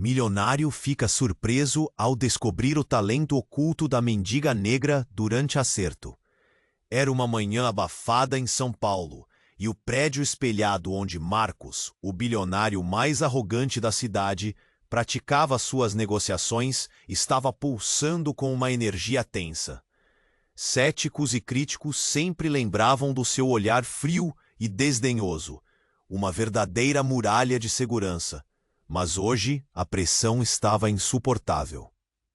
Milionário fica surpreso ao descobrir o talento oculto da mendiga negra durante acerto. Era uma manhã abafada em São Paulo, e o prédio espelhado onde Marcos, o bilionário mais arrogante da cidade, praticava suas negociações, estava pulsando com uma energia tensa. Céticos e críticos sempre lembravam do seu olhar frio e desdenhoso, uma verdadeira muralha de segurança. Mas hoje a pressão estava insuportável.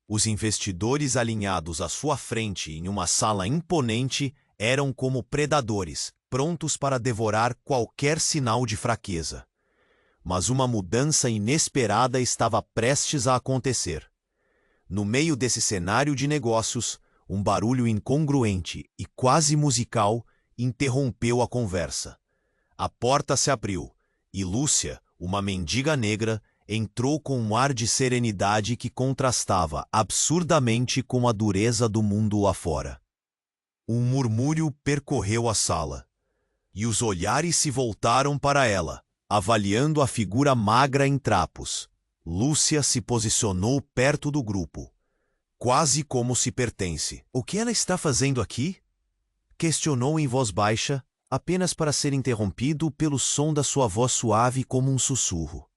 Os investidores alinhados à sua frente em uma sala imponente eram como predadores, prontos para devorar qualquer sinal de fraqueza. Mas uma mudança inesperada estava prestes a acontecer. No meio desse cenário de negócios, um barulho incongruente e quase musical interrompeu a conversa. A porta se abriu e Lúcia, uma mendiga negra, entrou com um ar de serenidade que contrastava absurdamente com a dureza do mundo afora. Um murmúrio percorreu a sala, e os olhares se voltaram para ela, avaliando a figura magra em trapos. Lúcia se posicionou perto do grupo, quase como se pertence. "O que ela está fazendo aqui?" questionou em voz baixa, apenas para ser interrompido pelo som da sua voz suave como um sussurro.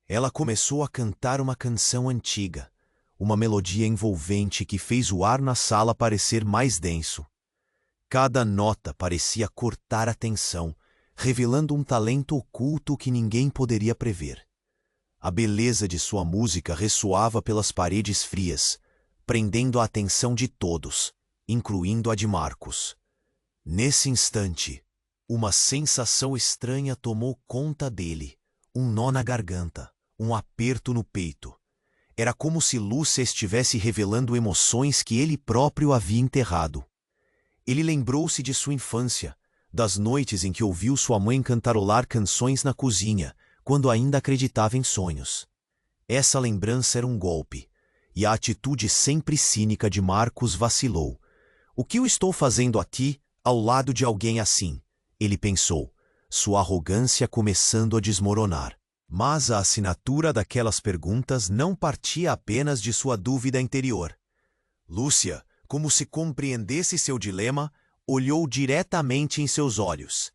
Ela começou a cantar uma canção antiga, uma melodia envolvente que fez o ar na sala parecer mais denso. Cada nota parecia cortar a tensão, revelando um talento oculto que ninguém poderia prever. A beleza de sua música ressoava pelas paredes frias, prendendo a atenção de todos, incluindo a de Marcos. Nesse instante, uma sensação estranha tomou conta dele, um nó na garganta, um aperto no peito. Era como se Lúcia estivesse revelando emoções que ele próprio havia enterrado. Ele lembrou-se de sua infância, das noites em que ouviu sua mãe cantarolar canções na cozinha, quando ainda acreditava em sonhos. Essa lembrança era um golpe, e a atitude sempre cínica de Marcos vacilou. "O que eu estou fazendo aqui, ao lado de alguém assim?" ele pensou, sua arrogância começando a desmoronar. Mas a assinatura daquelas perguntas não partia apenas de sua dúvida interior. Lúcia, como se compreendesse seu dilema, olhou diretamente em seus olhos.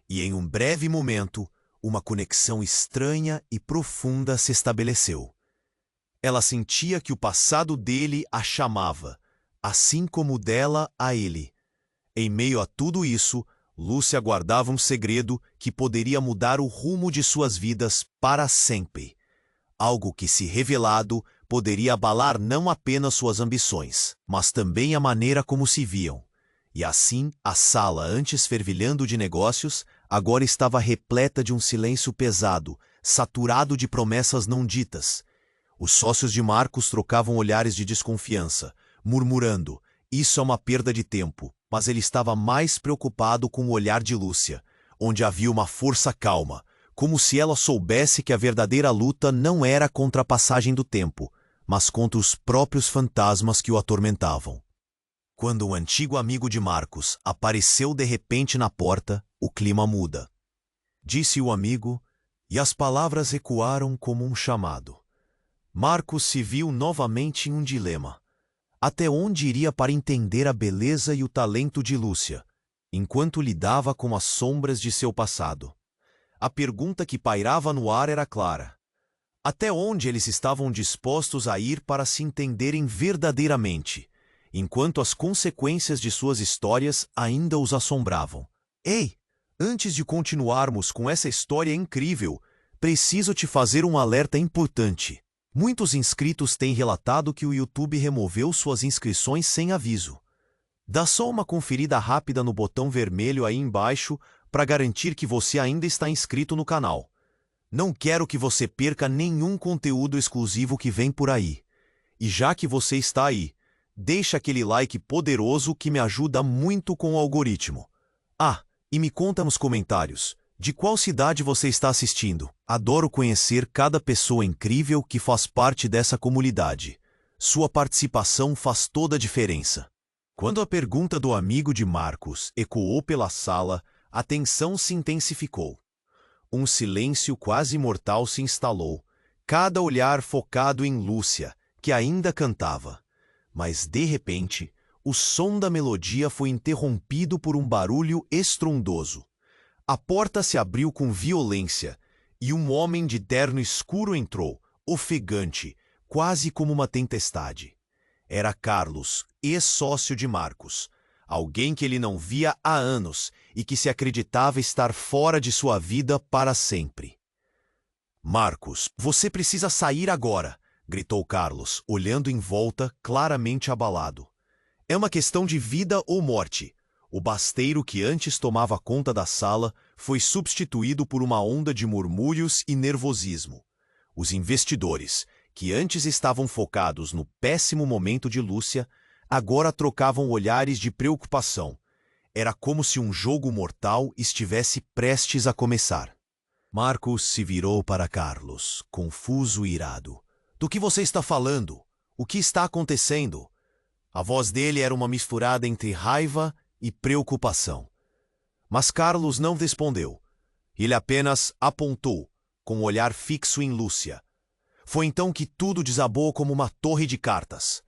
E em um breve momento, uma conexão estranha e profunda se estabeleceu. Ela sentia que o passado dele a chamava, assim como o dela a ele. Em meio a tudo isso, Lúcia guardava um segredo que poderia mudar o rumo de suas vidas para sempre. Algo que, se revelado, poderia abalar não apenas suas ambições, mas também a maneira como se viam. E assim, a sala, antes fervilhando de negócios, agora estava repleta de um silêncio pesado, saturado de promessas não ditas. Os sócios de Marcos trocavam olhares de desconfiança, murmurando: "Isso é uma perda de tempo." Mas ele estava mais preocupado com o olhar de Lúcia, onde havia uma força calma, como se ela soubesse que a verdadeira luta não era contra a passagem do tempo, mas contra os próprios fantasmas que o atormentavam. Quando um antigo amigo de Marcos apareceu de repente na porta, o clima muda. Disse o amigo, e as palavras ecoaram como um chamado. Marcos se viu novamente em um dilema. Até onde iria para entender a beleza e o talento de Lúcia, enquanto lidava com as sombras de seu passado? A pergunta que pairava no ar era clara. Até onde eles estavam dispostos a ir para se entenderem verdadeiramente, enquanto as consequências de suas histórias ainda os assombravam? "Ei, antes de continuarmos com essa história incrível, preciso te fazer um alerta importante. Muitos inscritos têm relatado que o YouTube removeu suas inscrições sem aviso. Dá só uma conferida rápida no botão vermelho aí embaixo para garantir que você ainda está inscrito no canal. Não quero que você perca nenhum conteúdo exclusivo que vem por aí. E já que você está aí, deixa aquele like poderoso que me ajuda muito com o algoritmo. Ah, e me conta nos comentários, de qual cidade você está assistindo? Adoro conhecer cada pessoa incrível que faz parte dessa comunidade. Sua participação faz toda a diferença." Quando a pergunta do amigo de Marcos ecoou pela sala, a tensão se intensificou. Um silêncio quase mortal se instalou, cada olhar focado em Lúcia, que ainda cantava. Mas, de repente, o som da melodia foi interrompido por um barulho estrondoso. A porta se abriu com violência, e um homem de terno escuro entrou, ofegante, quase como uma tempestade. Era Carlos, ex-sócio de Marcos, alguém que ele não via há anos e que se acreditava estar fora de sua vida para sempre. "Marcos, você precisa sair agora", gritou Carlos, olhando em volta, claramente abalado. "É uma questão de vida ou morte." O basteiro que antes tomava conta da sala foi substituído por uma onda de murmúrios e nervosismo. Os investidores, que antes estavam focados no péssimo momento de Lúcia, agora trocavam olhares de preocupação. Era como se um jogo mortal estivesse prestes a começar. Marcos se virou para Carlos, confuso e irado. "Do que você está falando? O que está acontecendo?" A voz dele era uma misturada entre raiva e preocupação. Mas Carlos não respondeu. Ele apenas apontou, com o olhar fixo em Lúcia. Foi então que tudo desabou como uma torre de cartas.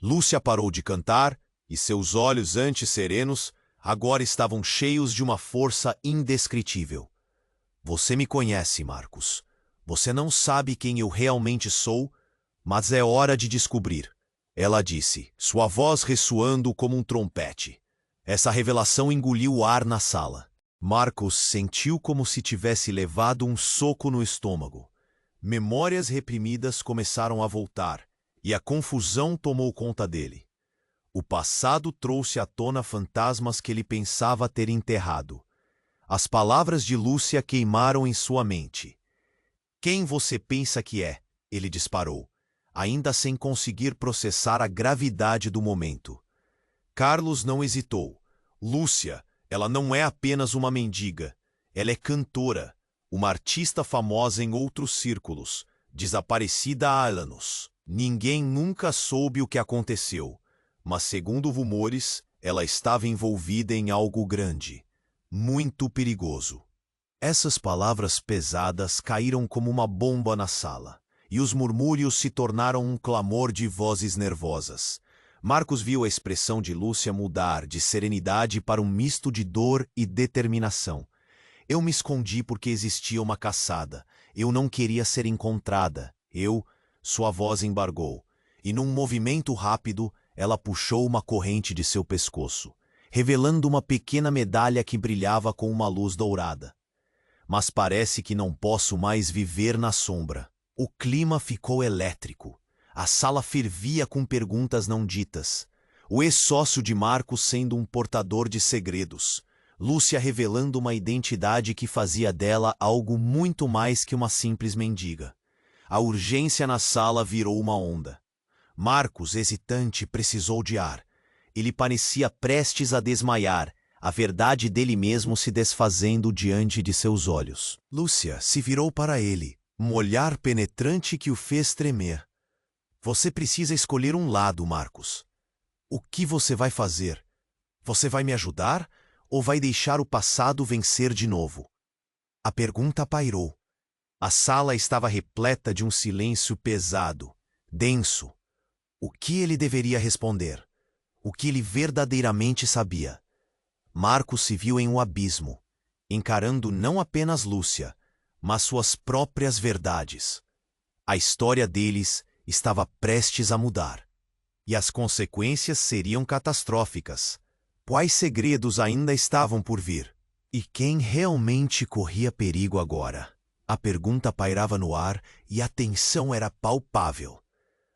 Lúcia parou de cantar e seus olhos antes serenos agora estavam cheios de uma força indescritível. "Você me conhece, Marcos. Você não sabe quem eu realmente sou, mas é hora de descobrir", ela disse, sua voz ressoando como um trompete. Essa revelação engoliu o ar na sala. Marcos sentiu como se tivesse levado um soco no estômago. Memórias reprimidas começaram a voltar, e a confusão tomou conta dele. O passado trouxe à tona fantasmas que ele pensava ter enterrado. As palavras de Lúcia queimaram em sua mente. "Quem você pensa que é?" ele disparou, ainda sem conseguir processar a gravidade do momento. Carlos não hesitou. "Lúcia, ela não é apenas uma mendiga. Ela é cantora, uma artista famosa em outros círculos, desaparecida há anos. Ninguém nunca soube o que aconteceu, mas, segundo rumores, ela estava envolvida em algo grande, muito perigoso." Essas palavras pesadas caíram como uma bomba na sala, e os murmúrios se tornaram um clamor de vozes nervosas. Marcos viu a expressão de Lúcia mudar de serenidade para um misto de dor e determinação. "Eu me escondi porque existia uma caçada. Eu não queria ser encontrada. Sua voz embargou, e num movimento rápido, ela puxou uma corrente de seu pescoço, revelando uma pequena medalha que brilhava com uma luz dourada. "Mas parece que não posso mais viver na sombra." O clima ficou elétrico. A sala fervia com perguntas não ditas. O ex-sócio de Marcos sendo um portador de segredos. Lúcia revelando uma identidade que fazia dela algo muito mais que uma simples mendiga. A urgência na sala virou uma onda. Marcos, hesitante, precisou de ar. Ele parecia prestes a desmaiar, a verdade dele mesmo se desfazendo diante de seus olhos. Lúcia se virou para ele, um olhar penetrante que o fez tremer. "Você precisa escolher um lado, Marcos. O que você vai fazer? Você vai me ajudar ou vai deixar o passado vencer de novo?" A pergunta pairou. A sala estava repleta de um silêncio pesado, denso. O que ele deveria responder? O que ele verdadeiramente sabia? Marcos se viu em um abismo, encarando não apenas Lúcia, mas suas próprias verdades. A história deles estava prestes a mudar. E as consequências seriam catastróficas. Quais segredos ainda estavam por vir? E quem realmente corria perigo agora? A pergunta pairava no ar e a tensão era palpável.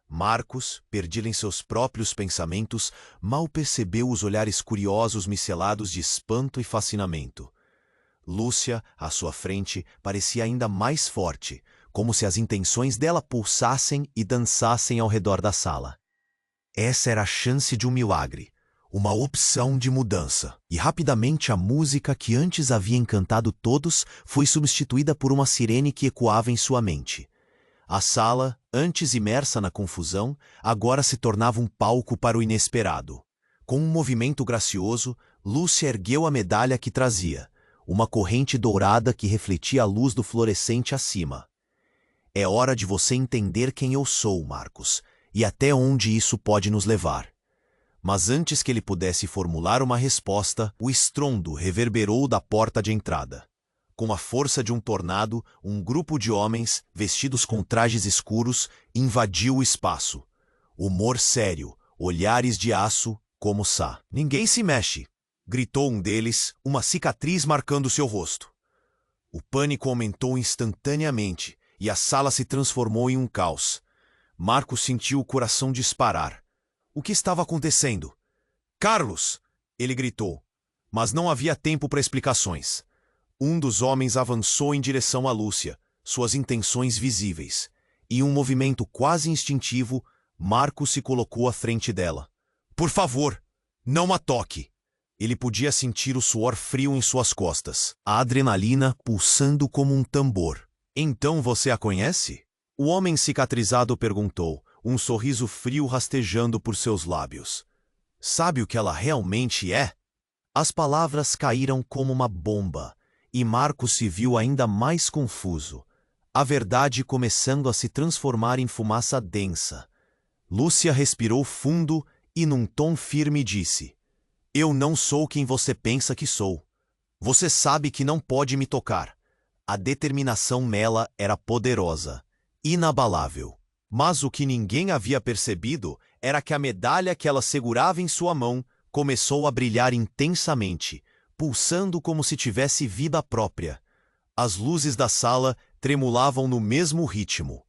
Marcos, perdido em seus próprios pensamentos, mal percebeu os olhares curiosos micelados de espanto e fascinamento. Lúcia, à sua frente, parecia ainda mais forte, como se as intenções dela pulsassem e dançassem ao redor da sala. Essa era a chance de um milagre, uma opção de mudança. E rapidamente a música que antes havia encantado todos foi substituída por uma sirene que ecoava em sua mente. A sala, antes imersa na confusão, agora se tornava um palco para o inesperado. Com um movimento gracioso, Lúcia ergueu a medalha que trazia, uma corrente dourada que refletia a luz do fluorescente acima. É hora de você entender quem eu sou, Marcos, e até onde isso pode nos levar. Mas antes que ele pudesse formular uma resposta, o estrondo reverberou da porta de entrada. Com a força de um tornado, um grupo de homens, vestidos com trajes escuros, invadiu o espaço. Humor sério, olhares de aço, como Sá. Ninguém se mexe, gritou um deles, uma cicatriz marcando seu rosto. O pânico aumentou instantaneamente e a sala se transformou em um caos. Marcos sentiu o coração disparar. O que estava acontecendo? Carlos! Ele gritou, mas não havia tempo para explicações. Um dos homens avançou em direção a Lúcia, suas intenções visíveis. Em um movimento quase instintivo, Marcos se colocou à frente dela. Por favor, não a toque! Ele podia sentir o suor frio em suas costas, a adrenalina pulsando como um tambor. Então você a conhece? O homem cicatrizado perguntou, um sorriso frio rastejando por seus lábios. Sabe o que ela realmente é? As palavras caíram como uma bomba, e Marcos se viu ainda mais confuso, a verdade começando a se transformar em fumaça densa. Lúcia respirou fundo e num tom firme disse: Eu não sou quem você pensa que sou. Você sabe que não pode me tocar. A determinação nela era poderosa, inabalável. Mas o que ninguém havia percebido era que a medalha que ela segurava em sua mão começou a brilhar intensamente, pulsando como se tivesse vida própria. As luzes da sala tremulavam no mesmo ritmo.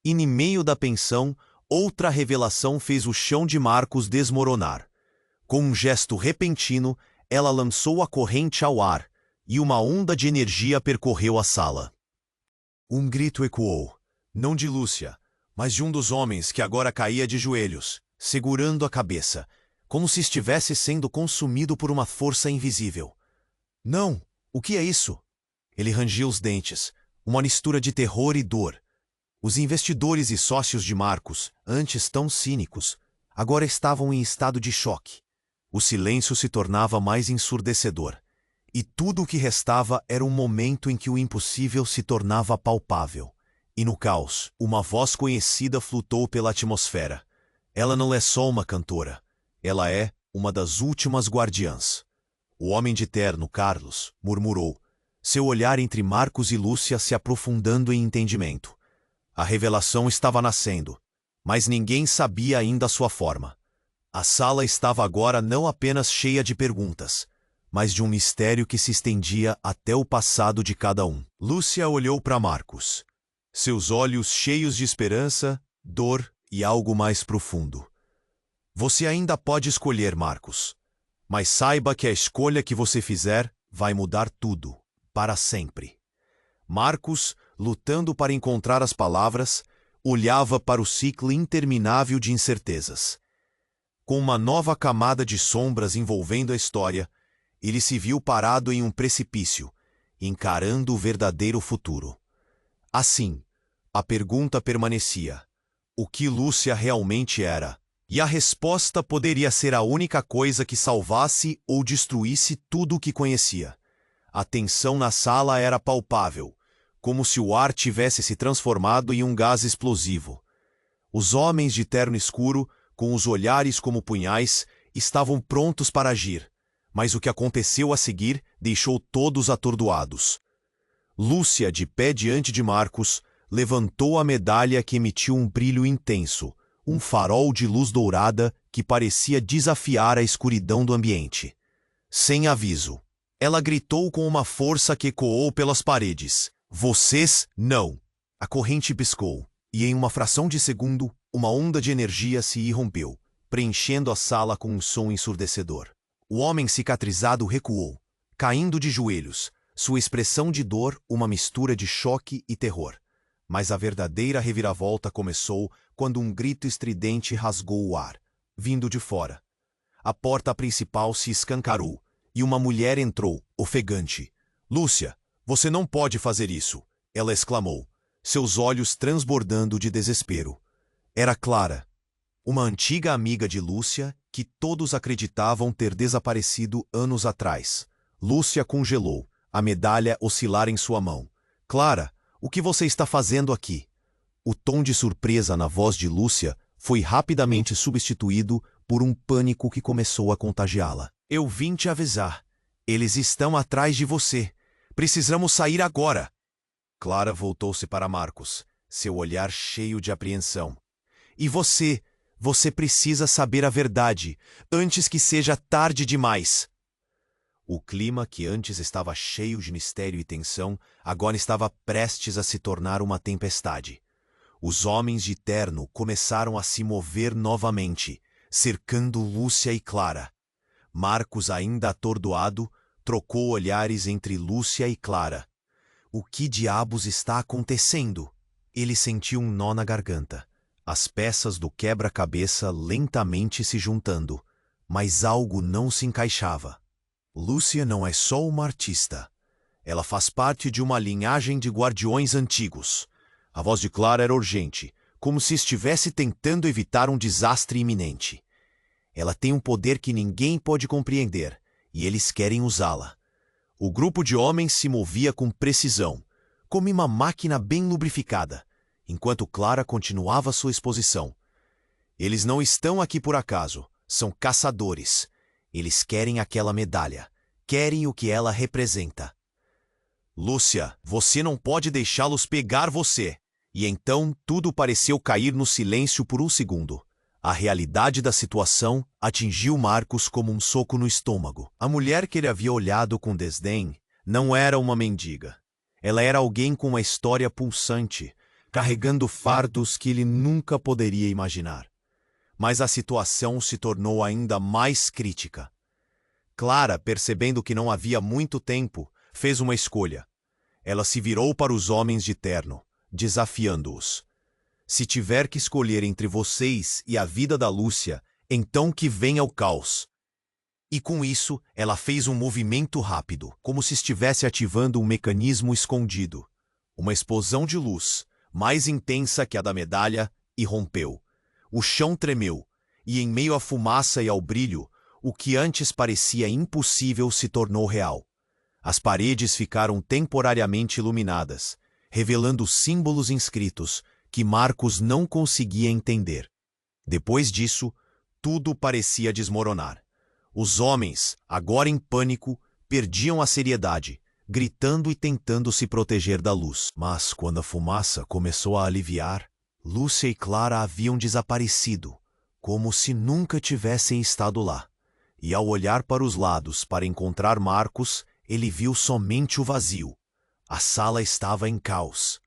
E no meio da pensão, outra revelação fez o chão de Marcos desmoronar. Com um gesto repentino, ela lançou a corrente ao ar, e uma onda de energia percorreu a sala. Um grito ecoou, não de Lúcia, mas de um dos homens que agora caía de joelhos, segurando a cabeça, como se estivesse sendo consumido por uma força invisível. Não! O que é isso? Ele rangiu os dentes, uma mistura de terror e dor. Os investidores e sócios de Marcos, antes tão cínicos, agora estavam em estado de choque. O silêncio se tornava mais ensurdecedor, e tudo o que restava era um momento em que o impossível se tornava palpável. E no caos, uma voz conhecida flutou pela atmosfera. Ela não é só uma cantora, ela é uma das últimas guardiãs. O homem de terno, Carlos, murmurou, seu olhar entre Marcos e Lúcia se aprofundando em entendimento. A revelação estava nascendo, mas ninguém sabia ainda a sua forma. A sala estava agora não apenas cheia de perguntas, mas de um mistério que se estendia até o passado de cada um. Lúcia olhou para Marcos, seus olhos cheios de esperança, dor e algo mais profundo. Você ainda pode escolher, Marcos, mas saiba que a escolha que você fizer vai mudar tudo, para sempre. Marcos, lutando para encontrar as palavras, olhava para o ciclo interminável de incertezas. Com uma nova camada de sombras envolvendo a história, ele se viu parado em um precipício, encarando o verdadeiro futuro. Assim, a pergunta permanecia: o que Lúcia realmente era? E a resposta poderia ser a única coisa que salvasse ou destruísse tudo o que conhecia. A tensão na sala era palpável, como se o ar tivesse se transformado em um gás explosivo. Os homens de terno escuro, com os olhares como punhais, estavam prontos para agir, mas o que aconteceu a seguir deixou todos atordoados. Lúcia, de pé diante de Marcos, levantou a medalha que emitiu um brilho intenso, um farol de luz dourada que parecia desafiar a escuridão do ambiente. Sem aviso, ela gritou com uma força que ecoou pelas paredes: Vocês não! A corrente piscou, e em uma fração de segundo, uma onda de energia se irrompeu, preenchendo a sala com um som ensurdecedor. O homem cicatrizado recuou, caindo de joelhos, sua expressão de dor uma mistura de choque e terror. Mas a verdadeira reviravolta começou quando um grito estridente rasgou o ar, vindo de fora. A porta principal se escancarou, e uma mulher entrou, ofegante. Lúcia, você não pode fazer isso, ela exclamou, seus olhos transbordando de desespero. Era Clara, uma antiga amiga de Lúcia que todos acreditavam ter desaparecido anos atrás. Lúcia congelou, a medalha oscilar em sua mão. Clara, o que você está fazendo aqui? O tom de surpresa na voz de Lúcia foi rapidamente substituído por um pânico que começou a contagiá-la. Eu vim te avisar. Eles estão atrás de você. Precisamos sair agora. Clara voltou-se para Marcos, seu olhar cheio de apreensão. E você precisa saber a verdade, antes que seja tarde demais. O clima, que antes estava cheio de mistério e tensão, agora estava prestes a se tornar uma tempestade. Os homens de terno começaram a se mover novamente, cercando Lúcia e Clara. Marcos, ainda atordoado, trocou olhares entre Lúcia e Clara. O que diabos está acontecendo? Ele sentiu um nó na garganta. As peças do quebra-cabeça lentamente se juntando, mas algo não se encaixava. Lúcia não é só uma artista. Ela faz parte de uma linhagem de guardiões antigos. A voz de Clara era urgente, como se estivesse tentando evitar um desastre iminente. Ela tem um poder que ninguém pode compreender, e eles querem usá-la. O grupo de homens se movia com precisão, como uma máquina bem lubrificada, enquanto Clara continuava sua exposição. Eles não estão aqui por acaso, são caçadores. Eles querem aquela medalha, querem o que ela representa. Lúcia, você não pode deixá-los pegar você. E então tudo pareceu cair no silêncio por um segundo. A realidade da situação atingiu Marcos como um soco no estômago. A mulher que ele havia olhado com desdém não era uma mendiga. Ela era alguém com uma história pulsante, carregando fardos que ele nunca poderia imaginar. Mas a situação se tornou ainda mais crítica. Clara, percebendo que não havia muito tempo, fez uma escolha. Ela se virou para os homens de terno, desafiando-os. Se tiver que escolher entre vocês e a vida da Lúcia, então que venha o caos. E com isso, ela fez um movimento rápido, como se estivesse ativando um mecanismo escondido. Uma explosão de luz, mais intensa que a da medalha, irrompeu. O chão tremeu, e em meio à fumaça e ao brilho, o que antes parecia impossível se tornou real. As paredes ficaram temporariamente iluminadas, revelando símbolos inscritos que Marcos não conseguia entender. Depois disso, tudo parecia desmoronar. Os homens, agora em pânico, perdiam a seriedade, gritando e tentando se proteger da luz. Mas quando a fumaça começou a aliviar, Lúcia e Clara haviam desaparecido, como se nunca tivessem estado lá. E ao olhar para os lados para encontrar Marcos, ele viu somente o vazio. A sala estava em caos.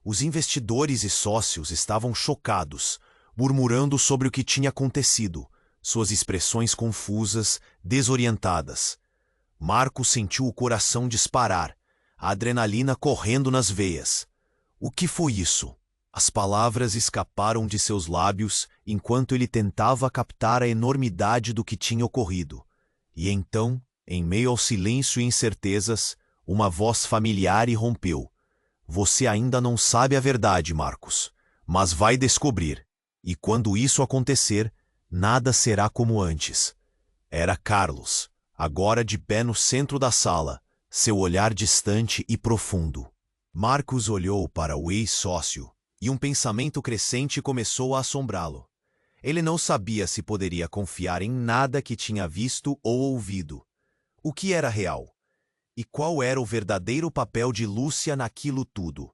Os investidores e sócios estavam chocados, murmurando sobre o que tinha acontecido, suas expressões confusas, desorientadas. Marcos sentiu o coração disparar, a adrenalina correndo nas veias. O que foi isso? As palavras escaparam de seus lábios enquanto ele tentava captar a enormidade do que tinha ocorrido. E então, em meio ao silêncio e incertezas, uma voz familiar irrompeu. Você ainda não sabe a verdade, Marcos, mas vai descobrir. E quando isso acontecer, nada será como antes. Era Carlos, agora de pé no centro da sala, seu olhar distante e profundo. Marcos olhou para o ex-sócio, e um pensamento crescente começou a assombrá-lo. Ele não sabia se poderia confiar em nada que tinha visto ou ouvido. O que era real? E qual era o verdadeiro papel de Lúcia naquilo tudo?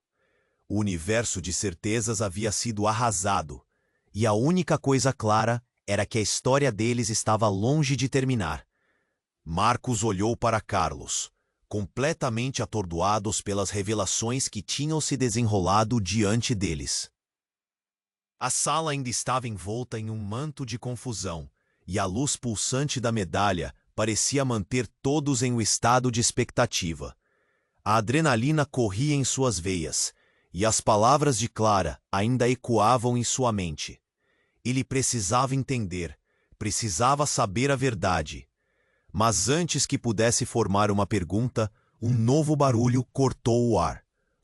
O universo de certezas havia sido arrasado, e a única coisa clara era que a história deles estava longe de terminar. Marcos olhou para Carlos, completamente atordoados pelas revelações que tinham se desenrolado diante deles. A sala ainda estava envolta em um manto de confusão, e a luz pulsante da medalha parecia manter todos em um estado de expectativa. A adrenalina corria em suas veias, e as palavras de Clara ainda ecoavam em sua mente. Ele precisava entender, precisava saber a verdade. Mas antes que pudesse formar uma pergunta, um novo barulho cortou o ar.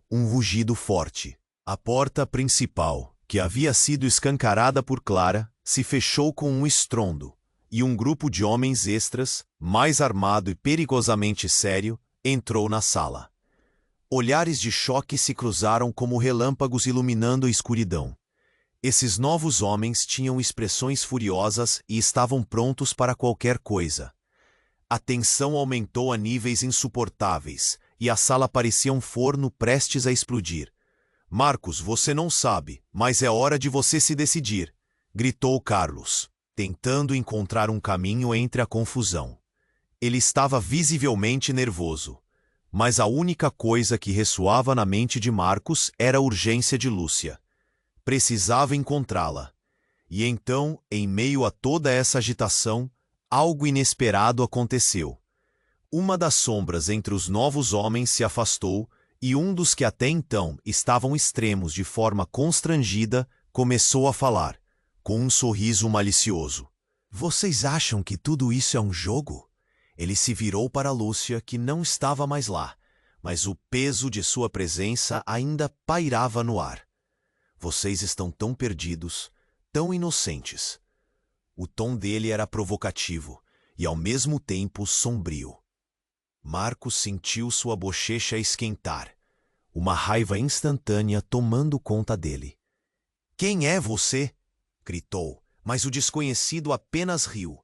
Um rugido forte. A porta principal, que havia sido escancarada por Clara, se fechou com um estrondo, e um grupo de homens extras, mais armado e perigosamente sério, entrou na sala. Olhares de choque se cruzaram como relâmpagos iluminando a escuridão. Esses novos homens tinham expressões furiosas e estavam prontos para qualquer coisa. A tensão aumentou a níveis insuportáveis, e a sala parecia um forno prestes a explodir. Marcos, você não sabe, mas é hora de você se decidir, gritou Carlos, tentando encontrar um caminho entre a confusão. Ele estava visivelmente nervoso, mas a única coisa que ressoava na mente de Marcos era a urgência de Lúcia. Precisava encontrá-la. E então, em meio a toda essa agitação, algo inesperado aconteceu. Uma das sombras entre os novos homens se afastou e um dos que até então estavam extremos de forma constrangida começou a falar, com um sorriso malicioso. Vocês acham que tudo isso é um jogo? Ele se virou para Lúcia, que não estava mais lá, mas o peso de sua presença ainda pairava no ar. Vocês estão tão perdidos, tão inocentes. O tom dele era provocativo e, ao mesmo tempo, sombrio. Marcos sentiu sua bochecha esquentar, uma raiva instantânea tomando conta dele. Quem é você? Gritou, mas o desconhecido apenas riu.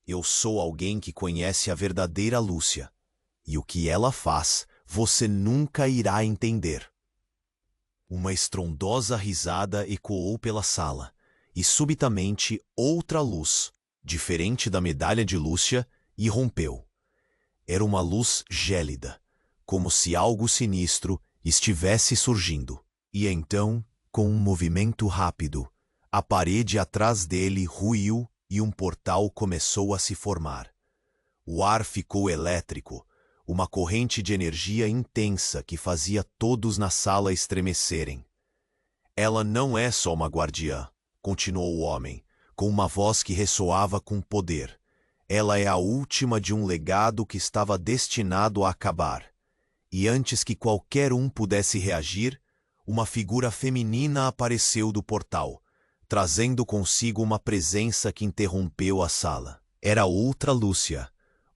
Eu sou alguém que conhece a verdadeira Lúcia, e o que ela faz, você nunca irá entender. Uma estrondosa risada ecoou pela sala, e subitamente outra luz, diferente da medalha de Lúcia, irrompeu. Era uma luz gélida, como se algo sinistro estivesse surgindo. E então, com um movimento rápido, a parede atrás dele ruiu e um portal começou a se formar. O ar ficou elétrico, uma corrente de energia intensa que fazia todos na sala estremecerem. Ela não é só uma guardiã, continuou o homem, com uma voz que ressoava com poder. Ela é a última de um legado que estava destinado a acabar. E antes que qualquer um pudesse reagir, uma figura feminina apareceu do portal, trazendo consigo uma presença que interrompeu a sala. Era outra Lúcia,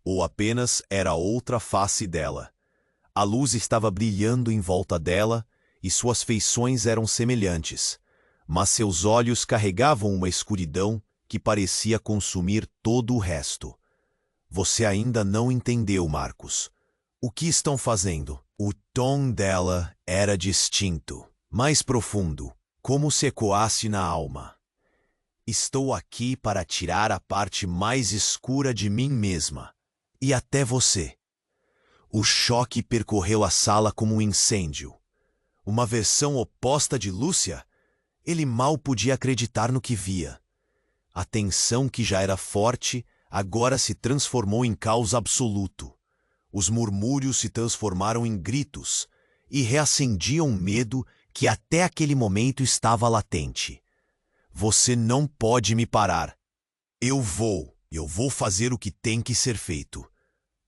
ou apenas era outra face dela. A luz estava brilhando em volta dela e suas feições eram semelhantes, mas seus olhos carregavam uma escuridão que parecia consumir todo o resto. Você ainda não entendeu, Marcos. O que estão fazendo? O tom dela era distinto, mais profundo, como se ecoasse na alma. Estou aqui para tirar a parte mais escura de mim mesma, e até você. O choque percorreu a sala como um incêndio. Uma versão oposta de Lúcia? Ele mal podia acreditar no que via. A tensão que já era forte, agora se transformou em caos absoluto. Os murmúrios se transformaram em gritos e reacendiam um medo que até aquele momento estava latente. Você não pode me parar. Eu vou fazer o que tem que ser feito.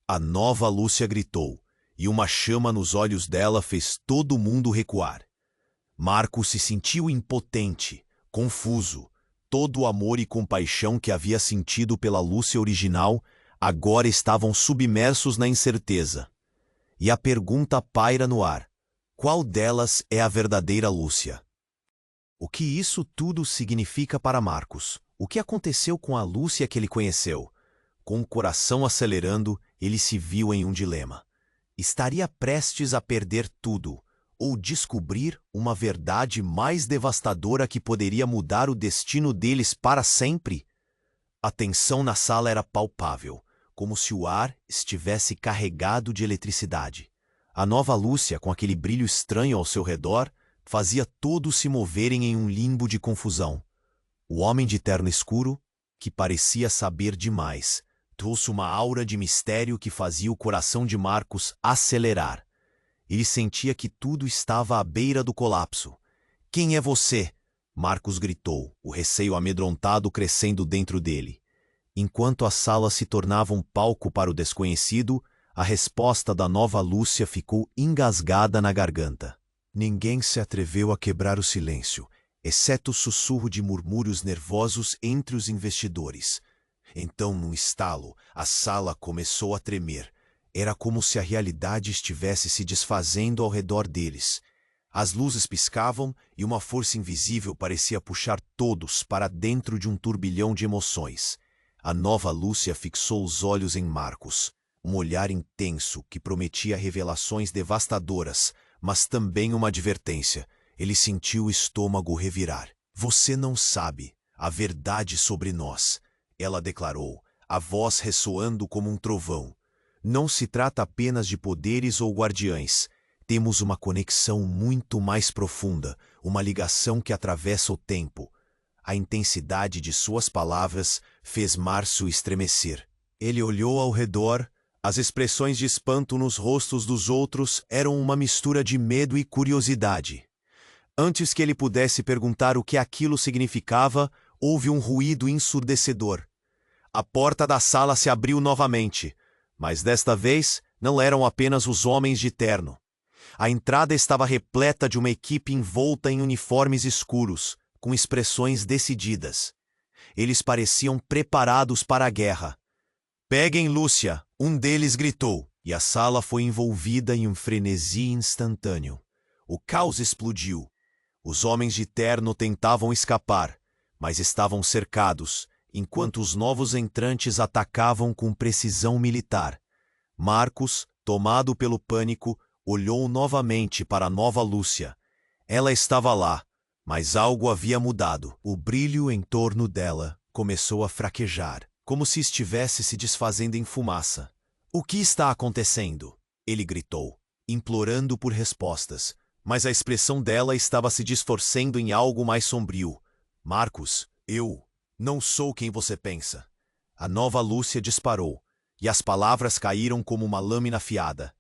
A nova Lúcia gritou, e uma chama nos olhos dela fez todo mundo recuar. Marcos se sentiu impotente, confuso. Todo o amor e compaixão que havia sentido pela Lúcia original agora estavam submersos na incerteza. E a pergunta paira no ar: qual delas é a verdadeira Lúcia? O que isso tudo significa para Marcos? O que aconteceu com a Lúcia que ele conheceu? Com o coração acelerando, ele se viu em um dilema. Estaria prestes a perder tudo, ou descobrir uma verdade mais devastadora que poderia mudar o destino deles para sempre? A tensão na sala era palpável, como se o ar estivesse carregado de eletricidade. A nova Lúcia, com aquele brilho estranho ao seu redor, fazia todos se moverem em um limbo de confusão. O homem de terno escuro, que parecia saber demais, trouxe uma aura de mistério que fazia o coração de Marcos acelerar. Ele sentia que tudo estava à beira do colapso. Quem é você? Marcos gritou, o receio amedrontado crescendo dentro dele. Enquanto a sala se tornava um palco para o desconhecido, a resposta da nova Lúcia ficou engasgada na garganta. Ninguém se atreveu a quebrar o silêncio, exceto o sussurro de murmúrios nervosos entre os investidores. Então, num estalo, a sala começou a tremer. Era como se a realidade estivesse se desfazendo ao redor deles. As luzes piscavam e uma força invisível parecia puxar todos para dentro de um turbilhão de emoções. A nova Lúcia fixou os olhos em Marcos, um olhar intenso que prometia revelações devastadoras, mas também uma advertência. Ele sentiu o estômago revirar. Você não sabe a verdade sobre nós, ela declarou, a voz ressoando como um trovão. Não se trata apenas de poderes ou guardiães. Temos uma conexão muito mais profunda, uma ligação que atravessa o tempo. A intensidade de suas palavras fez Márcio estremecer. Ele olhou ao redor. As expressões de espanto nos rostos dos outros eram uma mistura de medo e curiosidade. Antes que ele pudesse perguntar o que aquilo significava, houve um ruído ensurdecedor. A porta da sala se abriu novamente, mas desta vez não eram apenas os homens de terno. A entrada estava repleta de uma equipe envolta em uniformes escuros, com expressões decididas. Eles pareciam preparados para a guerra. Peguem Lúcia, um deles gritou, e a sala foi envolvida em um frenesi instantâneo. O caos explodiu. Os homens de terno tentavam escapar, mas estavam cercados, enquanto os novos entrantes atacavam com precisão militar. Marcos, tomado pelo pânico, olhou novamente para a nova Lúcia. Ela estava lá, mas algo havia mudado. O brilho em torno dela começou a fraquejar, como se estivesse se desfazendo em fumaça. O que está acontecendo? Ele gritou, implorando por respostas, mas a expressão dela estava se distorcendo em algo mais sombrio. Marcos, eu não sou quem você pensa. A nova Lúcia disparou, e as palavras caíram como uma lâmina afiada.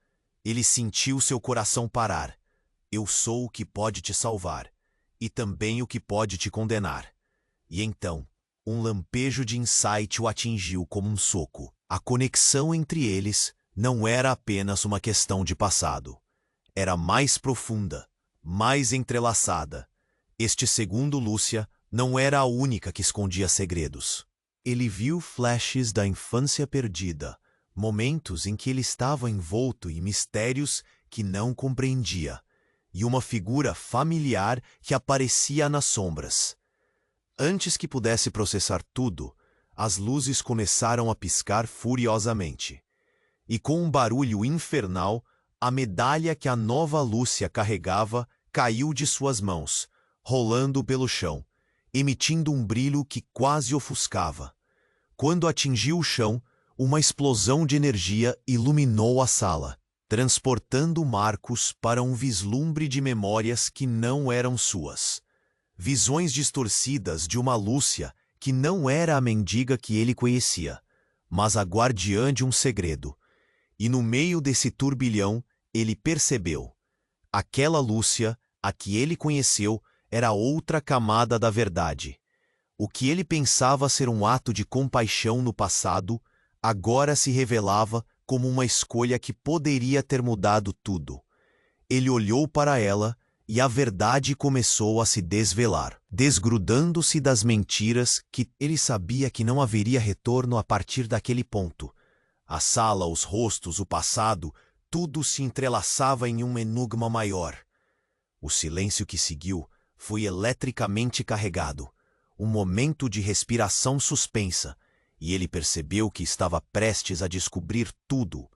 Ele sentiu seu coração parar. Eu sou o que pode te salvar, e também o que pode te condenar. E então, um lampejo de insight o atingiu como um soco. A conexão entre eles não era apenas uma questão de passado. Era mais profunda, mais entrelaçada. Este segundo Lúcia não era a única que escondia segredos. Ele viu flashes da infância perdida, momentos em que ele estava envolto em mistérios que não compreendia, e uma figura familiar que aparecia nas sombras. Antes que pudesse processar tudo, as luzes começaram a piscar furiosamente. E com um barulho infernal, a medalha que a nova Lúcia carregava caiu de suas mãos, rolando pelo chão, emitindo um brilho que quase ofuscava. Quando atingiu o chão, uma explosão de energia iluminou a sala, transportando Marcos para um vislumbre de memórias que não eram suas. Visões distorcidas de uma Lúcia que não era a mendiga que ele conhecia, mas a guardiã de um segredo. E no meio desse turbilhão, ele percebeu. Aquela Lúcia, a que ele conheceu, era outra camada da verdade. O que ele pensava ser um ato de compaixão no passado, agora se revelava como uma escolha que poderia ter mudado tudo. Ele olhou para ela e a verdade começou a se desvelar, desgrudando-se das mentiras que ele sabia que não haveria retorno a partir daquele ponto. A sala, os rostos, o passado, tudo se entrelaçava em um enigma maior. O silêncio que seguiu foi eletricamente carregado, um momento de respiração suspensa, e ele percebeu que estava prestes a descobrir tudo,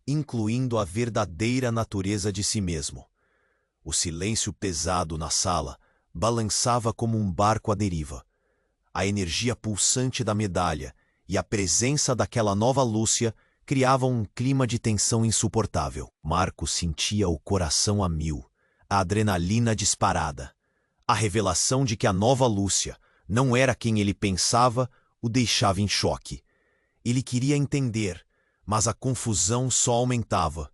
incluindo a verdadeira natureza de si mesmo. O silêncio pesado na sala balançava como um barco à deriva. A energia pulsante da medalha e a presença daquela nova Lúcia criavam um clima de tensão insuportável. Marcos sentia o coração a mil, a adrenalina disparada. A revelação de que a nova Lúcia não era quem ele pensava o deixava em choque. Ele queria entender, mas a confusão só aumentava.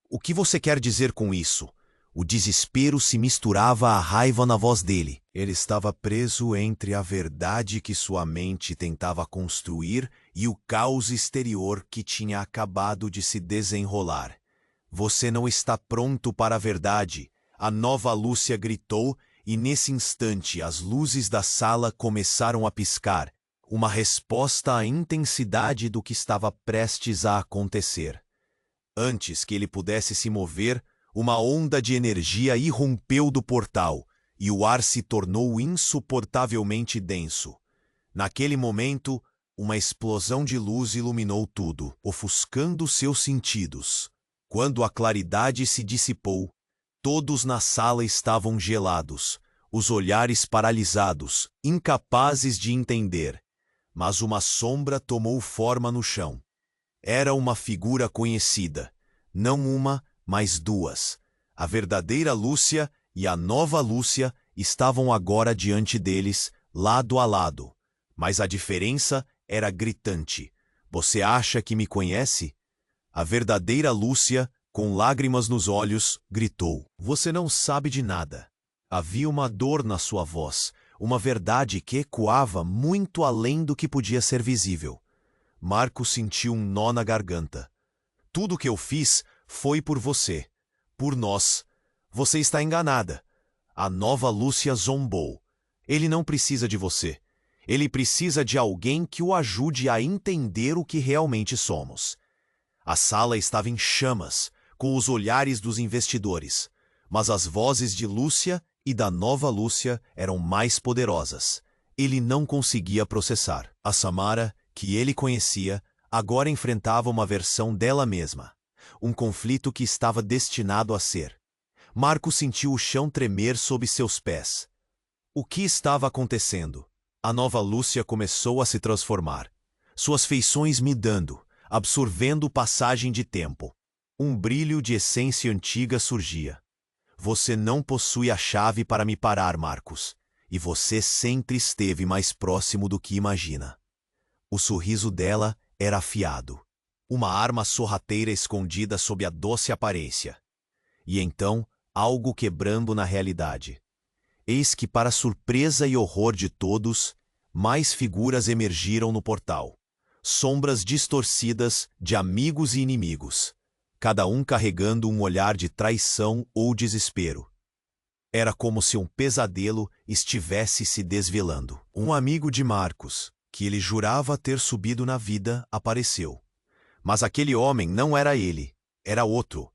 O que você quer dizer com isso? O desespero se misturava à raiva na voz dele. Ele estava preso entre a verdade que sua mente tentava construir e o caos exterior que tinha acabado de se desenrolar. Você não está pronto para a verdade, a nova Lúcia gritou, e nesse instante as luzes da sala começaram a piscar, uma resposta à intensidade do que estava prestes a acontecer. Antes que ele pudesse se mover, uma onda de energia irrompeu do portal e o ar se tornou insuportavelmente denso. Naquele momento, uma explosão de luz iluminou tudo, ofuscando seus sentidos. Quando a claridade se dissipou, todos na sala estavam gelados, os olhares paralisados, incapazes de entender. Mas uma sombra tomou forma no chão. Era uma figura conhecida, não uma, mas duas. A verdadeira Lúcia e a nova Lúcia estavam agora diante deles, lado a lado. Mas a diferença era gritante. Você acha que me conhece? A verdadeira Lúcia, com lágrimas nos olhos, gritou. Você não sabe de nada. Havia uma dor na sua voz, uma verdade que ecoava muito além do que podia ser visível. Marcos sentiu um nó na garganta. Tudo o que eu fiz foi por você, por nós. Você está enganada. A nova Lúcia zombou. Ele não precisa de você. Ele precisa de alguém que o ajude a entender o que realmente somos. A sala estava em chamas, com os olhares dos investidores, mas as vozes de Lúcia e da nova Lúcia eram mais poderosas. Ele não conseguia processar. A Samara, que ele conhecia, agora enfrentava uma versão dela mesma. Um conflito que estava destinado a ser. Marcos sentiu o chão tremer sob seus pés. O que estava acontecendo? A nova Lúcia começou a se transformar. Suas feições mudando, absorvendo passagem de tempo. Um brilho de essência antiga surgia. Você não possui a chave para me parar, Marcos. E você sempre esteve mais próximo do que imagina. O sorriso dela era afiado. Uma arma sorrateira escondida sob a doce aparência. E então, algo quebrando na realidade. Eis que, para surpresa e horror de todos, mais figuras emergiram no portal. Sombras distorcidas de amigos e inimigos, cada um carregando um olhar de traição ou desespero. Era como se um pesadelo estivesse se desvelando. Um amigo de Marcos, que ele jurava ter subido na vida, apareceu. Mas aquele homem não era ele, era outro.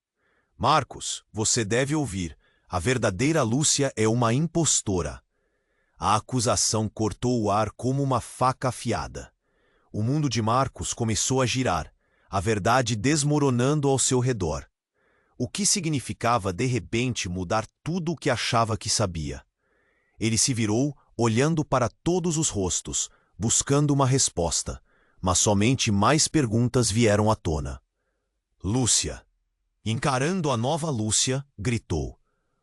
Marcos, você deve ouvir. A verdadeira Lúcia é uma impostora. A acusação cortou o ar como uma faca afiada. O mundo de Marcos começou a girar, a verdade desmoronando ao seu redor. O que significava de repente mudar tudo o que achava que sabia? Ele se virou, olhando para todos os rostos, buscando uma resposta, mas somente mais perguntas vieram à tona. Lúcia, encarando a nova Lúcia, gritou.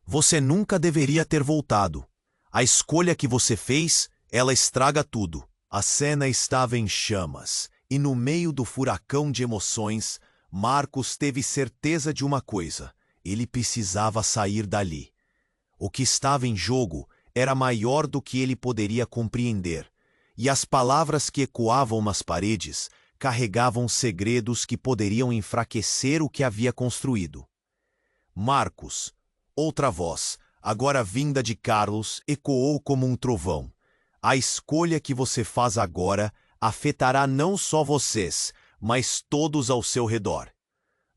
Você nunca deveria ter voltado. A escolha que você fez, ela estraga tudo. A cena estava em chamas, e no meio do furacão de emoções, Marcos teve certeza de uma coisa. Ele precisava sair dali. O que estava em jogo era maior do que ele poderia compreender, e as palavras que ecoavam nas paredes carregavam segredos que poderiam enfraquecer o que havia construído. Marcos, outra voz, agora vinda de Carlos, ecoou como um trovão. A escolha que você faz agora afetará não só vocês, mas todos ao seu redor.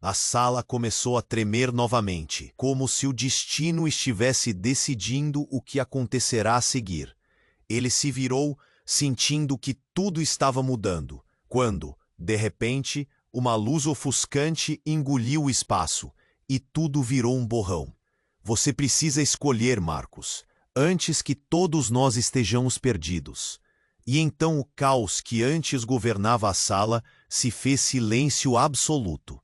A sala começou a tremer novamente, como se o destino estivesse decidindo o que acontecerá a seguir. Ele se virou, sentindo que tudo estava mudando, quando, de repente, uma luz ofuscante engoliu o espaço, e tudo virou um borrão. Você precisa escolher, Marcos, antes que todos nós estejamos perdidos. E então o caos que antes governava a sala se fez silêncio absoluto.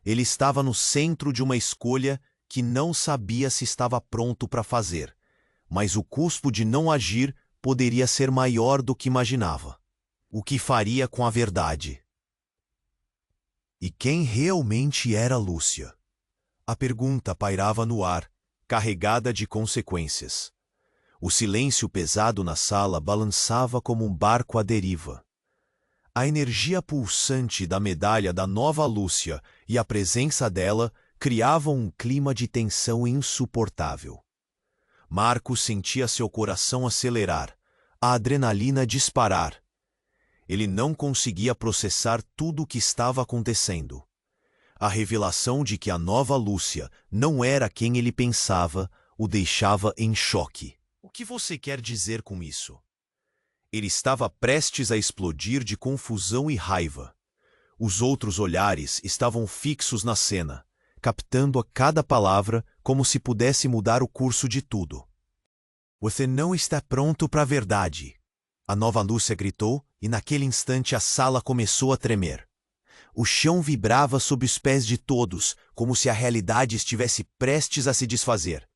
Ele estava no centro de uma escolha que não sabia se estava pronto para fazer, mas o custo de não agir poderia ser maior do que imaginava. O que faria com a verdade? E quem realmente era Lúcia? A pergunta pairava no ar, carregada de consequências. O silêncio pesado na sala balançava como um barco à deriva. A energia pulsante da medalha da nova Lúcia e a presença dela criavam um clima de tensão insuportável. Marcos sentia seu coração acelerar, a adrenalina disparar. Ele não conseguia processar tudo o que estava acontecendo. A revelação de que a nova Lúcia não era quem ele pensava o deixava em choque. O que você quer dizer com isso? Ele estava prestes a explodir de confusão e raiva. Os outros olhares estavam fixos na cena, captando a cada palavra como se pudesse mudar o curso de tudo. Você não está pronto para a verdade. A nova Lúcia gritou e naquele instante a sala começou a tremer. O chão vibrava sob os pés de todos, como se a realidade estivesse prestes a se desfazer.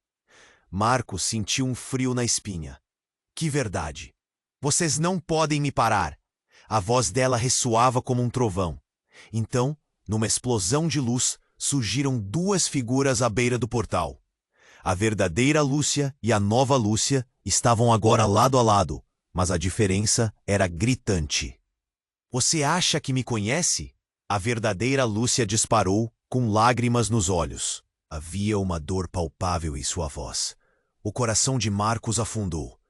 Marcos sentiu um frio na espinha. Que verdade! Vocês não podem me parar! A voz dela ressoava como um trovão. Então, numa explosão de luz, surgiram duas figuras à beira do portal. A verdadeira Lúcia e a nova Lúcia estavam agora lado a lado, mas a diferença era gritante. Você acha que me conhece? A verdadeira Lúcia disparou, com lágrimas nos olhos. Havia uma dor palpável em sua voz. O coração de Marcos afundou.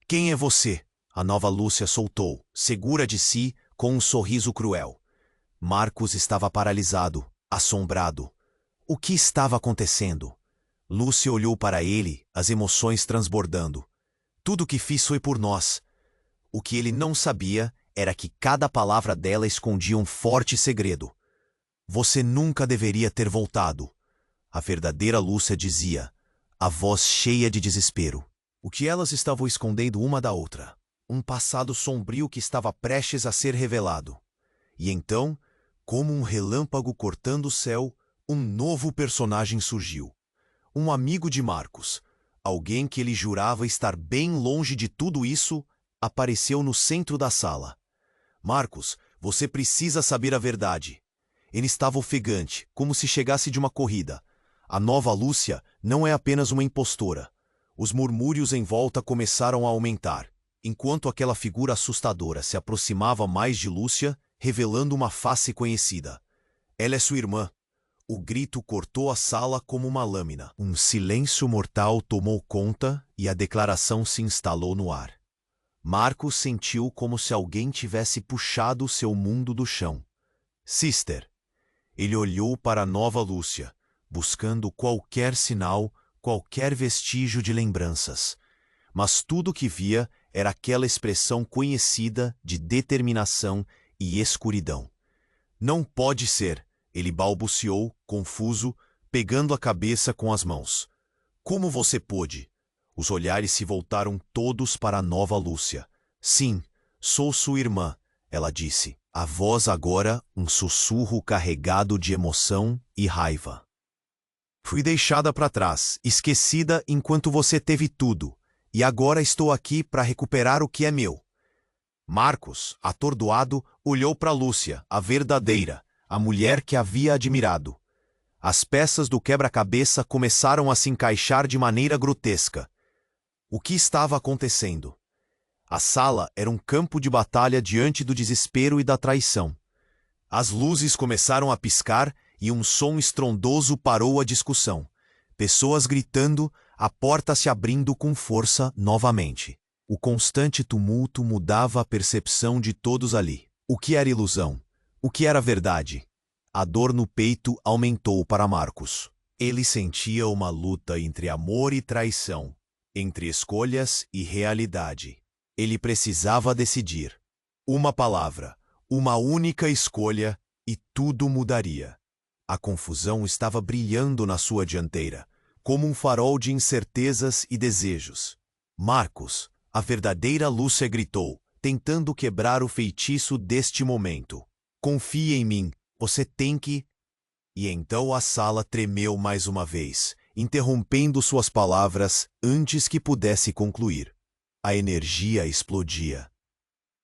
Quem é você? A nova Lúcia soltou, segura de si, com um sorriso cruel. Marcos estava paralisado, assombrado. O que estava acontecendo? Lúcia olhou para ele, as emoções transbordando. Tudo o que fiz foi por nós. O que ele não sabia era que cada palavra dela escondia um forte segredo. Você nunca deveria ter voltado. A verdadeira Lúcia dizia, a voz cheia de desespero. O que elas estavam escondendo uma da outra? Um passado sombrio que estava prestes a ser revelado. E então, como um relâmpago cortando o céu, um novo personagem surgiu. Um amigo de Marcos, alguém que ele jurava estar bem longe de tudo isso, apareceu no centro da sala. Marcos, você precisa saber a verdade. Ele estava ofegante, como se chegasse de uma corrida. A nova Lúcia não é apenas uma impostora. Os murmúrios em volta começaram a aumentar, enquanto aquela figura assustadora se aproximava mais de Lúcia, revelando uma face conhecida. Ela é sua irmã. O grito cortou a sala como uma lâmina. Um silêncio mortal tomou conta e a declaração se instalou no ar. Marcos sentiu como se alguém tivesse puxado seu mundo do chão. Sister. Ele olhou para a nova Lúcia, buscando qualquer sinal, qualquer vestígio de lembranças. Mas tudo o que via era aquela expressão conhecida de determinação e escuridão. Não pode ser, ele balbuciou, confuso, pegando a cabeça com as mãos. Como você pôde? Os olhares se voltaram todos para a nova Lúcia. Sim, sou sua irmã, ela disse. A voz agora um sussurro carregado de emoção e raiva. Fui deixada para trás, esquecida enquanto você teve tudo, e agora estou aqui para recuperar o que é meu. Marcos, atordoado, olhou para Lúcia, a verdadeira, a mulher que havia admirado. As peças do quebra-cabeça começaram a se encaixar de maneira grotesca. O que estava acontecendo? A sala era um campo de batalha diante do desespero e da traição. As luzes começaram a piscar e um som estrondoso parou a discussão. Pessoas gritando, a porta se abrindo com força novamente. O constante tumulto mudava a percepção de todos ali. O que era ilusão? O que era verdade? A dor no peito aumentou para Marcos. Ele sentia uma luta entre amor e traição, entre escolhas e realidade. Ele precisava decidir. Uma palavra, uma única escolha e tudo mudaria. A confusão estava brilhando na sua dianteira, como um farol de incertezas e desejos. Marcos, a verdadeira Lúcia gritou, tentando quebrar o feitiço deste momento. Confie em mim, você tem que... E então a sala tremeu mais uma vez, interrompendo suas palavras antes que pudesse concluir. A energia explodia.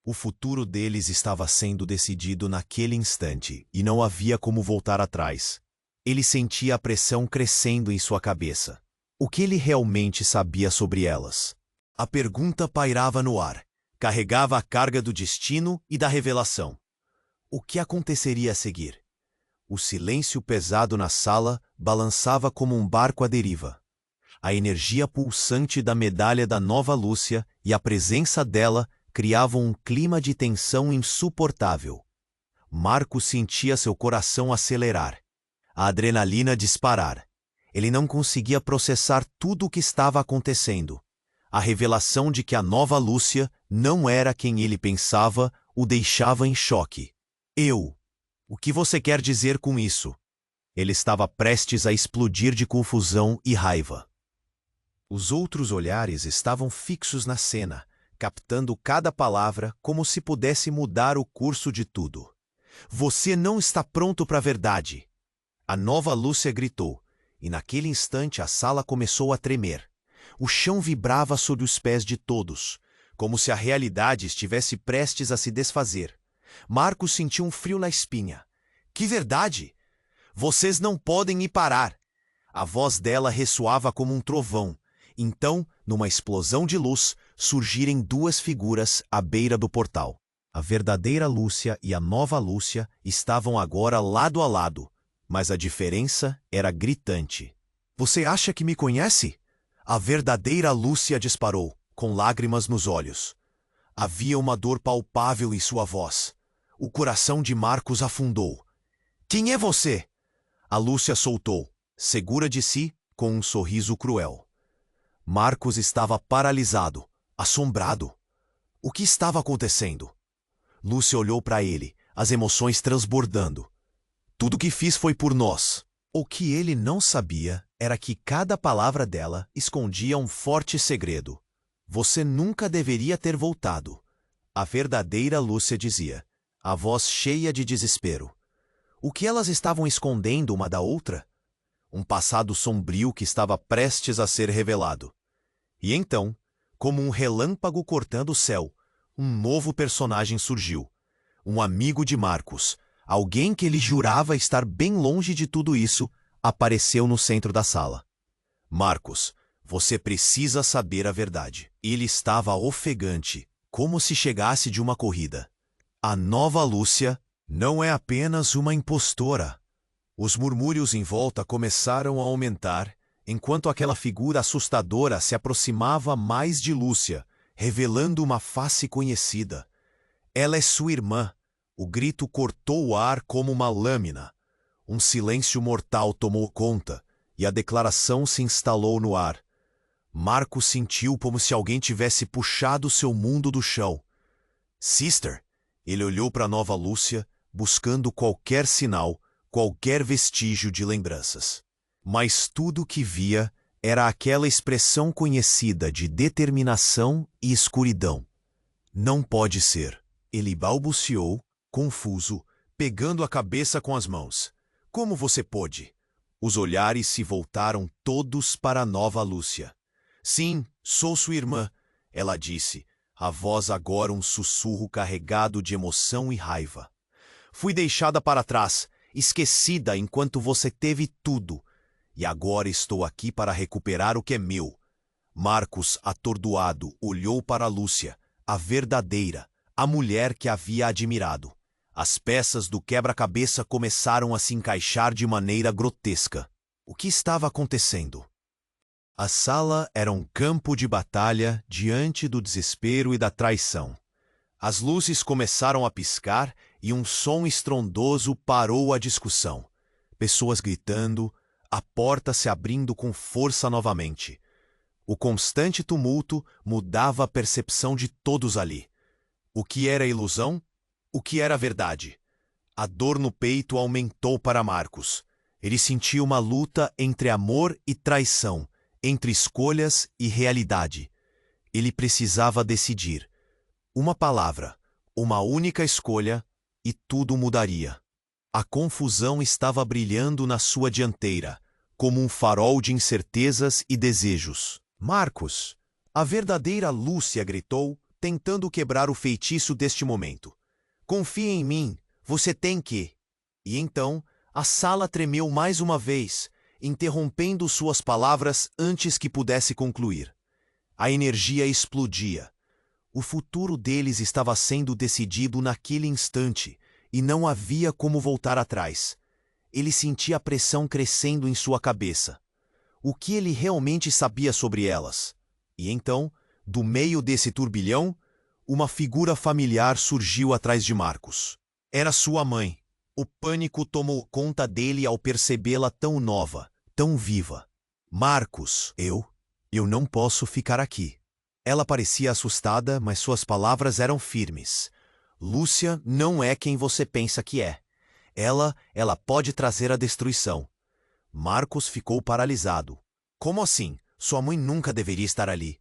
O futuro deles estava sendo decidido naquele instante e não havia como voltar atrás. Ele sentia a pressão crescendo em sua cabeça. O que ele realmente sabia sobre elas? A pergunta pairava no ar, carregava a carga do destino e da revelação. O que aconteceria a seguir? O silêncio pesado na sala balançava como um barco à deriva. A energia pulsante da medalha da nova Lúcia e a presença dela criavam um clima de tensão insuportável. Marcos sentia seu coração acelerar. a adrenalina disparar. Ele não conseguia processar tudo o que estava acontecendo. A revelação de que a nova Lúcia não era quem ele pensava o deixava em choque. O que você quer dizer com isso? Ele estava prestes a explodir de confusão e raiva. Os outros olhares estavam fixos na cena, captando cada palavra como se pudesse mudar o curso de tudo. Você não está pronto para a verdade! A nova Lúcia gritou, e naquele instante a sala começou a tremer. O chão vibrava sob os pés de todos, como se a realidade estivesse prestes a se desfazer. Marcos sentiu um frio na espinha. Que verdade! Vocês não podem me parar! A voz dela ressoava como um trovão. Então, numa explosão de luz, surgirem duas figuras à beira do portal. A verdadeira Lúcia e a nova Lúcia estavam agora lado a lado, mas a diferença era gritante. Você acha que me conhece? A verdadeira Lúcia disparou, com lágrimas nos olhos. Havia uma dor palpável em sua voz. O coração de Marcos afundou. Quem é você? A Lúcia soltou, segura de si, com um sorriso cruel. Marcos estava paralisado, assombrado. O que estava acontecendo? Lúcia olhou para ele, as emoções transbordando. Tudo o que fiz foi por nós. O que ele não sabia era que cada palavra dela escondia um forte segredo. Você nunca deveria ter voltado. A verdadeira Lúcia dizia, a voz cheia de desespero. O que elas estavam escondendo uma da outra? Um passado sombrio que estava prestes a ser revelado. E então, como um relâmpago cortando o céu, um novo personagem surgiu. Um amigo de Marcos, alguém que ele jurava estar bem longe de tudo isso, apareceu no centro da sala. Marcos, você precisa saber a verdade. Ele estava ofegante, como se chegasse de uma corrida. A nova Lúcia não é apenas uma impostora. Os murmúrios em volta começaram a aumentar, enquanto aquela figura assustadora se aproximava mais de Lúcia, revelando uma face conhecida. Ela é sua irmã. O grito cortou o ar como uma lâmina. Um silêncio mortal tomou conta, e a declaração se instalou no ar. Marcos sentiu como se alguém tivesse puxado seu mundo do chão. Sister, ele olhou para a nova Lúcia, buscando qualquer sinal, qualquer vestígio de lembranças. Mas tudo o que via era aquela expressão conhecida de determinação e escuridão. Não pode ser. Ele balbuciou, confuso, pegando a cabeça com as mãos. Como você pôde? Os olhares se voltaram todos para a nova Lúcia. Sim, sou sua irmã, ela disse, a voz agora um sussurro carregado de emoção e raiva. Fui deixada para trás, esquecida enquanto você teve tudo. E agora estou aqui para recuperar o que é meu. Marcos, atordoado, olhou para Lúcia, a verdadeira, a mulher que havia admirado. As peças do quebra-cabeça começaram a se encaixar de maneira grotesca. O que estava acontecendo? A sala era um campo de batalha diante do desespero e da traição. As luzes começaram a piscar e um som estrondoso parou a discussão. Pessoas gritando, a porta se abrindo com força novamente. O constante tumulto mudava a percepção de todos ali. O que era ilusão? O que era verdade? A dor no peito aumentou para Marcos. Ele sentia uma luta entre amor e traição, entre escolhas e realidade. Ele precisava decidir. Uma palavra, uma única escolha, e tudo mudaria. A confusão estava brilhando na sua dianteira, como um farol de incertezas e desejos. Marcos, a verdadeira Lúcia gritou, tentando quebrar o feitiço deste momento. Confie em mim, você tem que... E então, a sala tremeu mais uma vez, interrompendo suas palavras antes que pudesse concluir. A energia explodia. O futuro deles estava sendo decidido naquele instante, e não havia como voltar atrás. Ele sentia a pressão crescendo em sua cabeça. O que ele realmente sabia sobre elas? E então, do meio desse turbilhão, uma figura familiar surgiu atrás de Marcos. Era sua mãe. O pânico tomou conta dele ao percebê-la tão nova, tão viva. Marcos, eu não posso ficar aqui. Ela parecia assustada, mas suas palavras eram firmes. Lúcia não é quem você pensa que é. Ela pode trazer a destruição. Marcos ficou paralisado. Como assim? Sua mãe nunca deveria estar ali.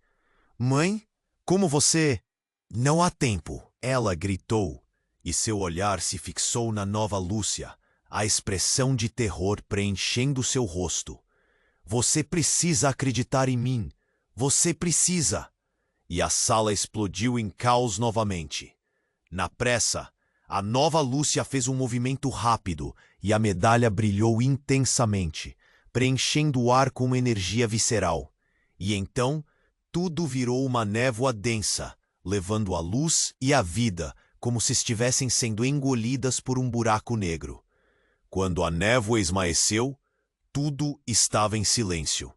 Mãe? Como você... Não há tempo, ela gritou, e seu olhar se fixou na nova Lúcia, a expressão de terror preenchendo seu rosto. Você precisa acreditar em mim. Você precisa. E a sala explodiu em caos novamente. Na pressa, a nova Lúcia fez um movimento rápido e a medalha brilhou intensamente, preenchendo o ar com uma energia visceral. E então, tudo virou uma névoa densa, levando a luz e a vida como se estivessem sendo engolidas por um buraco negro. Quando a névoa esmaeceu, tudo estava em silêncio.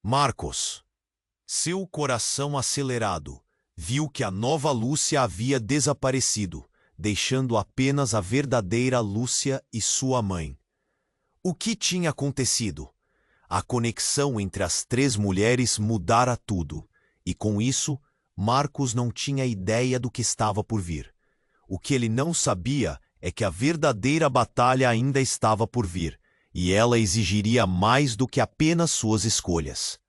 Marcos, seu coração acelerado, viu que a nova Lúcia havia desaparecido, deixando apenas a verdadeira Lúcia e sua mãe. O que tinha acontecido? A conexão entre as três mulheres mudara tudo, e com isso, Marcos não tinha ideia do que estava por vir. O que ele não sabia é que a verdadeira batalha ainda estava por vir, e ela exigiria mais do que apenas suas escolhas.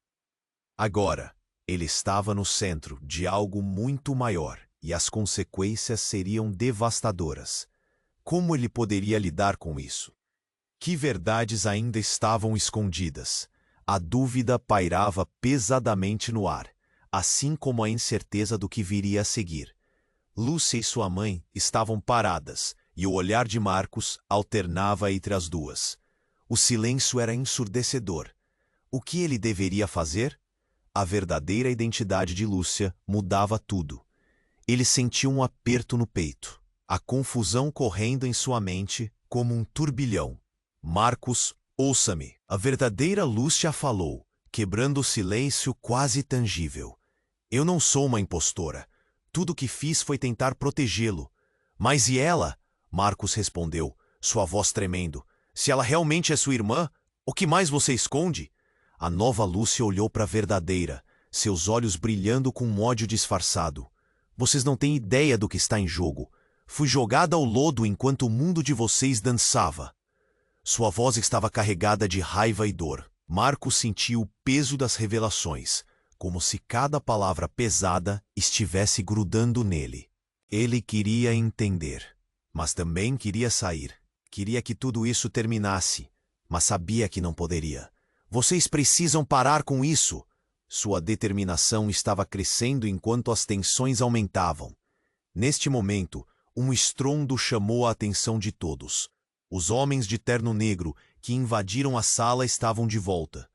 Agora, ele estava no centro de algo muito maior, e as consequências seriam devastadoras. Como ele poderia lidar com isso? Que verdades ainda estavam escondidas? A dúvida pairava pesadamente no ar, assim como a incerteza do que viria a seguir. Lúcia e sua mãe estavam paradas, e o olhar de Marcos alternava entre as duas. O silêncio era ensurdecedor. O que ele deveria fazer? A verdadeira identidade de Lúcia mudava tudo. Ele sentiu um aperto no peito, a confusão correndo em sua mente como um turbilhão. Marcos, ouça-me. A verdadeira Lúcia falou, quebrando o silêncio quase tangível. Eu não sou uma impostora. Tudo o que fiz foi tentar protegê-lo. Mas e ela? Marcos respondeu, sua voz tremendo. Se ela realmente é sua irmã, o que mais você esconde? A nova Lúcia olhou para a verdadeira, seus olhos brilhando com um ódio disfarçado. Vocês não têm ideia do que está em jogo. Fui jogada ao lodo enquanto o mundo de vocês dançava. Sua voz estava carregada de raiva e dor. Marcos sentiu o peso das revelações, como se cada palavra pesada estivesse grudando nele. Ele queria entender, mas também queria sair. Queria que tudo isso terminasse, mas sabia que não poderia. Vocês precisam parar com isso. Sua determinação estava crescendo enquanto as tensões aumentavam. Neste momento, um estrondo chamou a atenção de todos. Os homens de terno negro que invadiram a sala estavam de volta.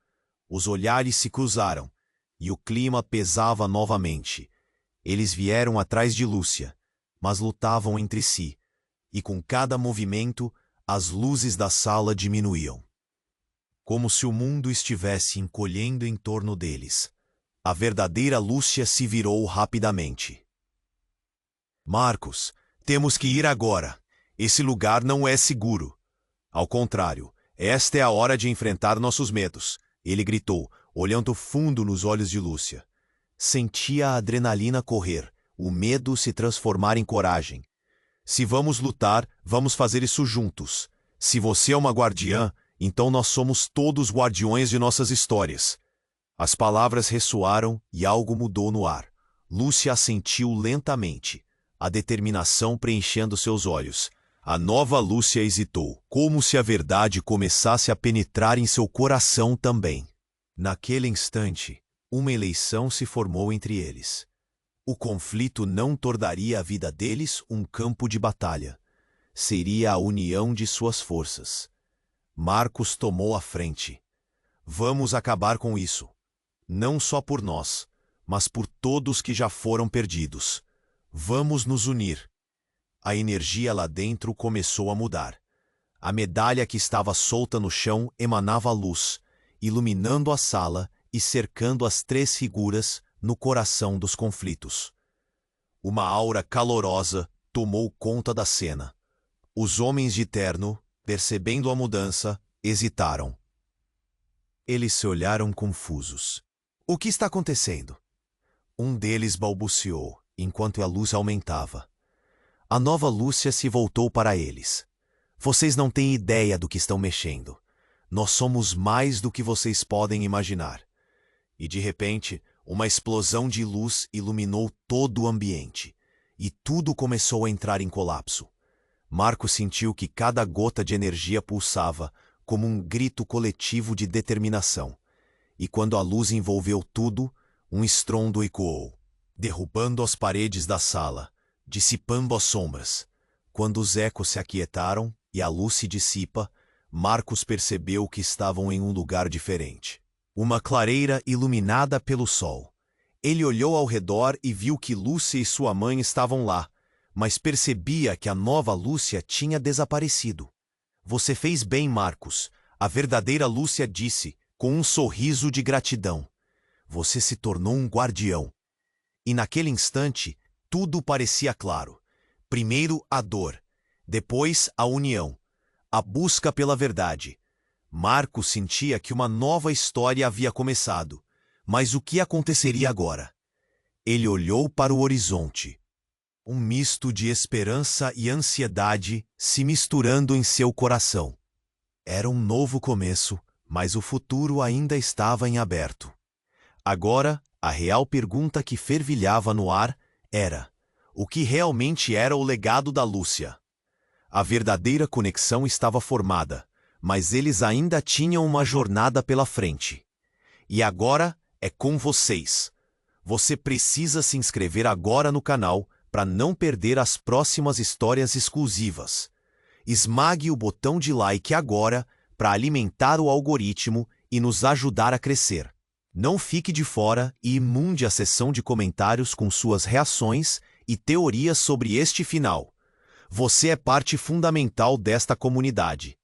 Os olhares se cruzaram, e o clima pesava novamente. Eles vieram atrás de Lúcia, mas lutavam entre si, e com cada movimento, as luzes da sala diminuíam. Como se o mundo estivesse encolhendo em torno deles. A verdadeira Lúcia se virou rapidamente. Marcos, temos que ir agora. Esse lugar não é seguro. Ao contrário, esta é a hora de enfrentar nossos medos, ele gritou, olhando fundo nos olhos de Lúcia. Sentia a adrenalina correr, o medo se transformar em coragem. Se vamos lutar, vamos fazer isso juntos. Se você é uma guardiã, então nós somos todos guardiões de nossas histórias. As palavras ressoaram e algo mudou no ar. Lúcia assentiu lentamente, a determinação preenchendo seus olhos. A nova Lúcia hesitou, como se a verdade começasse a penetrar em seu coração também. Naquele instante, uma eleição se formou entre eles. O conflito não tornaria a vida deles um campo de batalha. Seria a união de suas forças. Marcos tomou a frente. Vamos acabar com isso. Não só por nós, mas por todos que já foram perdidos. Vamos nos unir. A energia lá dentro começou a mudar. A medalha que estava solta no chão emanava luz, iluminando a sala e cercando as três figuras no coração dos conflitos. Uma aura calorosa tomou conta da cena. Os homens de terno, percebendo a mudança, hesitaram. Eles se olharam confusos. O que está acontecendo? Um deles balbuciou, enquanto a luz aumentava. A nova Lúcia se voltou para eles. Vocês não têm ideia do que estão mexendo. Nós somos mais do que vocês podem imaginar. E de repente, uma explosão de luz iluminou todo o ambiente. E tudo começou a entrar em colapso. Marco sentiu que cada gota de energia pulsava como um grito coletivo de determinação. E quando a luz envolveu tudo, um estrondo ecoou, derrubando as paredes da sala, dissipando as sombras. Quando os ecos se aquietaram e a luz se dissipa, Marcos percebeu que estavam em um lugar diferente. Uma clareira iluminada pelo sol. Ele olhou ao redor e viu que Lúcia e sua mãe estavam lá, mas percebia que a nova Lúcia tinha desaparecido. Você fez bem, Marcos, a verdadeira Lúcia disse, com um sorriso de gratidão. Você se tornou um guardião. E naquele instante, tudo parecia claro. Primeiro a dor, depois a união, a busca pela verdade. Marcos sentia que uma nova história havia começado. Mas o que aconteceria agora? Ele olhou para o horizonte. Um misto de esperança e ansiedade se misturando em seu coração. Era um novo começo, mas o futuro ainda estava em aberto. Agora, a real pergunta que fervilhava no ar era: o que realmente era o legado da Lúcia? A verdadeira conexão estava formada, mas eles ainda tinham uma jornada pela frente. E agora é com vocês. Você precisa se inscrever agora no canal para não perder as próximas histórias exclusivas. Esmague o botão de like agora para alimentar o algoritmo e nos ajudar a crescer. Não fique de fora e imunde a seção de comentários com suas reações e teorias sobre este final. Você é parte fundamental desta comunidade.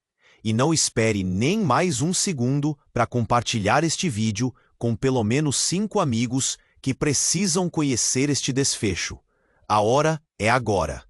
E não espere nem mais um segundo para compartilhar este vídeo com pelo menos 5 amigos que precisam conhecer este desfecho. A hora é agora.